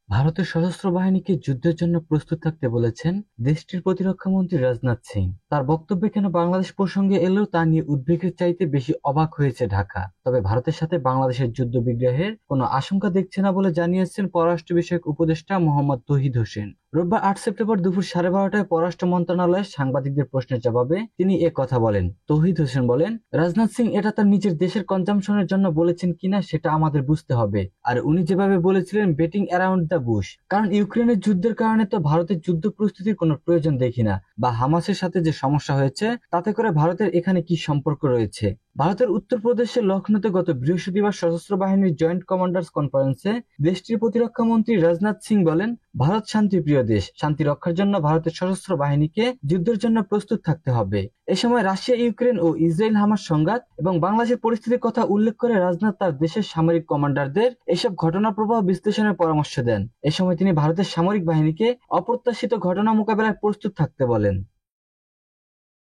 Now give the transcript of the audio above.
ভারতের সশস্ত্র বাহিনীকে যুদ্ধের জন্য প্রস্তুত থাকতে বলেছেন দেশটির প্রতিরক্ষা মন্ত্রী রাজনাথ সিং। তার বক্তব্যে কেন বাংলাদেশ প্রসঙ্গে এলেও তা নিয়ে উদ্বেগের চাইতে বেশি অবাক হয়েছে ঢাকা। তবে ভারতের সাথে বাংলাদেশের যুদ্ধ বিগ্রহের কোনো আশঙ্কা দেখছে না বলে জানিয়েছেন পররাষ্ট্র বিষয়ক উপদেষ্টা মোহাম্মদ তৌহিদ হোসেন। রোববার ৮ সেপ্টেম্বর দুপুর 12:30টায় পররাষ্ট্র মন্ত্রণালয়ের সাংবাদিকদের প্রশ্নের জবাবে তিনি এ কথা বলেন। তৌহিদ হোসেন বলেন, রাজনাথ সিং এটা তার নিজের দেশের কনজামশনের জন্য বলেছেন কিনা সেটা আমাদের বুঝতে হবে। আর উনি যেভাবে বলেছিলেন বেটিং অ্যারাউন্ড দ্য বুশ, কারণ ইউক্রেনের যুদ্ধের কারণে তো ভারতের যুদ্ধ প্রস্তুতির কোনো প্রয়োজন দেখি না, বা হামাসের সাথে যে সমস্যা হয়েছে তাতে করে ভারতের এখানে কি সম্পর্ক রয়েছে। ভারতের উত্তরপ্রদেশের লখনৌতে গত বৃহস্পতিবার সশস্ত্র বাহিনীর জয়েন্ট কমান্ডার্স কনফারেন্সে দেশটির প্রতিরক্ষা মন্ত্রী রাজনাথ সিং বলেন, ভারত শান্তিপ্রিয় দেশ, শান্তি রক্ষার জন্য ভারতের সশস্ত্র বাহিনীকে যুদ্ধের জন্য প্রস্তুত থাকতে হবে। এ সময় রাশিয়া ইউক্রেন ও ইসরায়েল হামাস সংঘাত এবং বাংলাদেশের পরিস্থিতির কথা উল্লেখ করে রাজনাথ তার দেশের সামরিক কমান্ডারদের এসব ঘটনার প্রভাব বিশ্লেষণের পরামর্শ দেন। এ সময় তিনি ভারতের সামরিক বাহিনীকে অপ্রত্যাশিত ঘটনা মোকাবেলায় প্রস্তুত থাকতে বলেন।